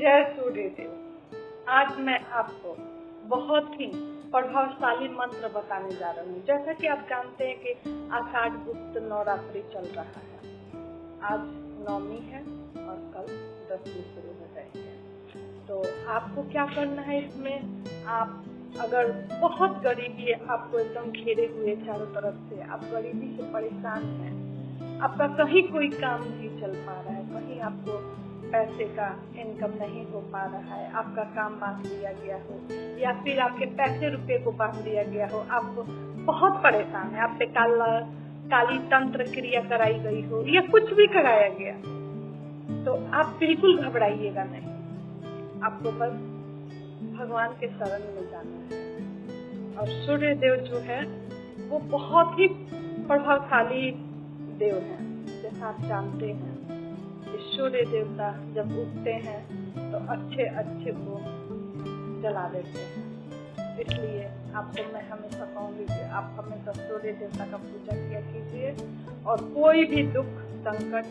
जय सूर्य देव। आज मैं आपको बहुत ही प्रभावशाली मंत्र बताने जा रहा हूँ। जैसा कि आप जानते हैं कि आषाढ़ गुप्त नवरात्रि चल रहा है। आज नवमी है और कल 10वीं शुरू हो जाएगी। तो आपको क्या करना है इसमें, आप अगर बहुत गरीबी है, आपको एकदम घेरे हुए चारों तरफ से, आप गरीबी से परेशान हैं, आपका कहीं कोई काम नहीं चल पा रहा है, कहीं आपको पैसे का इनकम नहीं हो पा रहा है, आपका काम बांध दिया गया हो या फिर आपके पैसे रुपए को बांध दिया गया हो, आप बहुत परेशान है, आप पे काली तंत्र क्रिया कराई गई हो या कुछ भी कराया गया, तो आप बिल्कुल घबराइएगा नहीं। आपको बस भगवान के शरण में जाना है। और सूर्य देव जो है वो बहुत ही प्रभावशाली देव है। जैसा आप जानते हैं कि सूर्य देवता जब उगते हैं तो अच्छे को जला देते हैं। इसलिए आपको मैं हमेशा कहूँगी कि आप हमेशा सूर्य देवता का पूजा किया कीजिए और कोई भी दुख संकट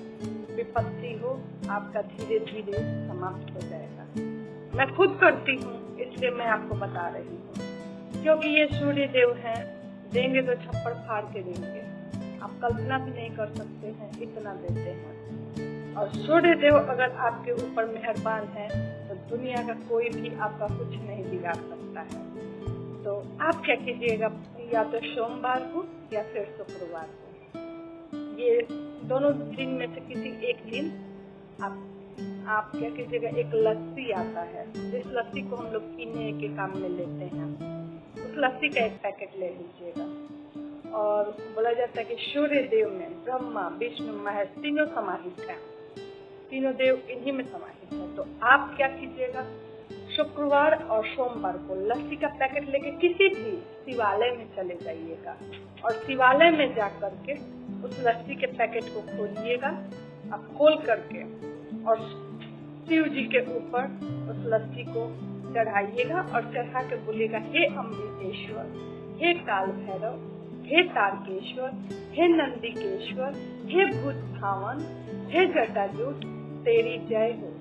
विपत्ति हो आपका धीरे धीरे समाप्त हो जाएगा। मैं खुद करती हूँ, इसलिए मैं आपको बता रही हूँ। क्योंकि ये सूर्य देव हैं, देंगे तो छप्पड़ फाड़ के देंगे। आप कल्पना भी नहीं कर सकते हैं, इतना देते हैं। और सूर्य देव अगर आपके ऊपर मेहरबान है तो दुनिया का कोई भी आपका कुछ नहीं बिगाड़ सकता है। तो आप क्या कीजिएगा, या तो सोमवार को या फिर शुक्रवार को, ये दोनों दिन में से किसी एक दिन आप क्या कीजिएगा, एक लस्सी आता है, जिस लस्सी को हम लोग पीने के काम में लेते हैं, उस लस्सी का एक पैकेट ले लीजिएगा। और बोला जाता है कि सूर्य देव में ब्रह्मा विष्णु महेश तीनों समाहित हैं, तीनों देव इन्हीं में समाहित हैं। तो आप क्या कीजिएगा, शुक्रवार और सोमवार को लस्सी का पैकेट लेके किसी भी शिवालय में चले जाइएगा और शिवालय में जाकर के उस लस्सी के पैकेट को खोलिएगा। आप खोल करके और शिव जी के ऊपर उस लस्सी को चढ़ाइएगा और चढ़ा के बोलिएगा, हे अम्बिकेश्वर, हे काल भैरव, हे तारकेश्वर, हे नंदिकेश्वर, हे भूत भावन, हे जटाजूट, तेरी जय हो,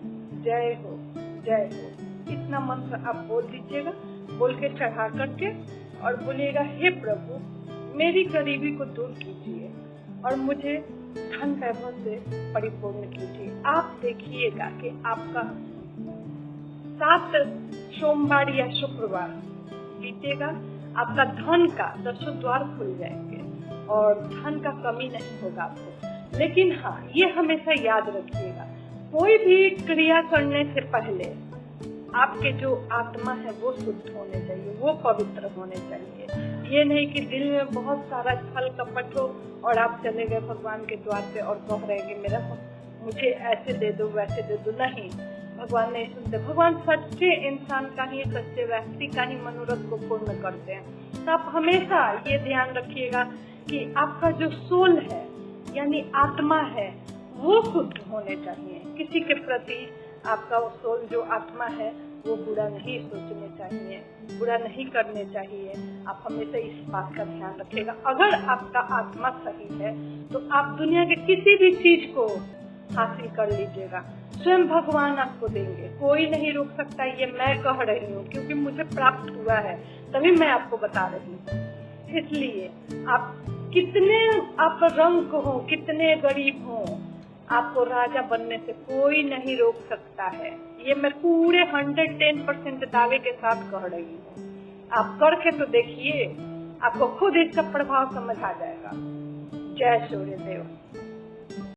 जय हो, जय हो। इतना मंत्र आप बोल दीजिएगा। बोल के चढ़ा करके और बोलिएगा, हे प्रभु मेरी गरीबी को दूर कीजिए और मुझे धन वैभव से परिपूर्ण कीजिए। आप देखिएगा कि आपका 7 सोमवार या शुक्रवार बीतेगा, आपका धन का 10 द्वार खुल जाएंगे और धन का कमी नहीं होगा आपको। लेकिन हाँ, ये हमेशा याद रखिएगा, कोई भी क्रिया करने से पहले आपके जो आत्मा है वो शुद्ध होने चाहिए, वो पवित्र होने चाहिए। ये नहीं कि दिल में बहुत सारा छल कपट हो और आप चले गए भगवान के द्वार पे और कह रहे हैं कि मुझे ऐसे दे दो वैसे दे दो। नहीं, भगवान नहीं सुनते। भगवान सच्चे इंसान का ही, सच्चे व्यक्ति का ही मनोरथ को पूर्ण करते हैं। तो आप हमेशा ये ध्यान रखिएगा कि आपका जो सोल है यानी आत्मा है वो शुद्ध होने चाहिए। किसी के प्रति आपका वो सोल जो आत्मा है वो बुरा नहीं सोचने चाहिए, बुरा नहीं करने चाहिए। आप हमेशा इस बात का ध्यान रखिएगा। अगर आपका आत्मा सही है तो आप दुनिया के किसी भी चीज को हासिल कर लीजिएगा, स्वयं भगवान आपको देंगे, कोई नहीं रोक सकता। ये मैं कह रही हूँ क्योंकि मुझे प्राप्त हुआ है, तभी मैं आपको बता रही हूँ। इसलिए आप कितने आप रंग हो, कितने गरीब हो, आपको राजा बनने से कोई नहीं रोक सकता है। ये मैं पूरे 110% दावे के साथ कह रही हूँ। आप करके तो देखिए, आपको खुद इसका प्रभाव समझ आ जाएगा। जय सूर्य देव।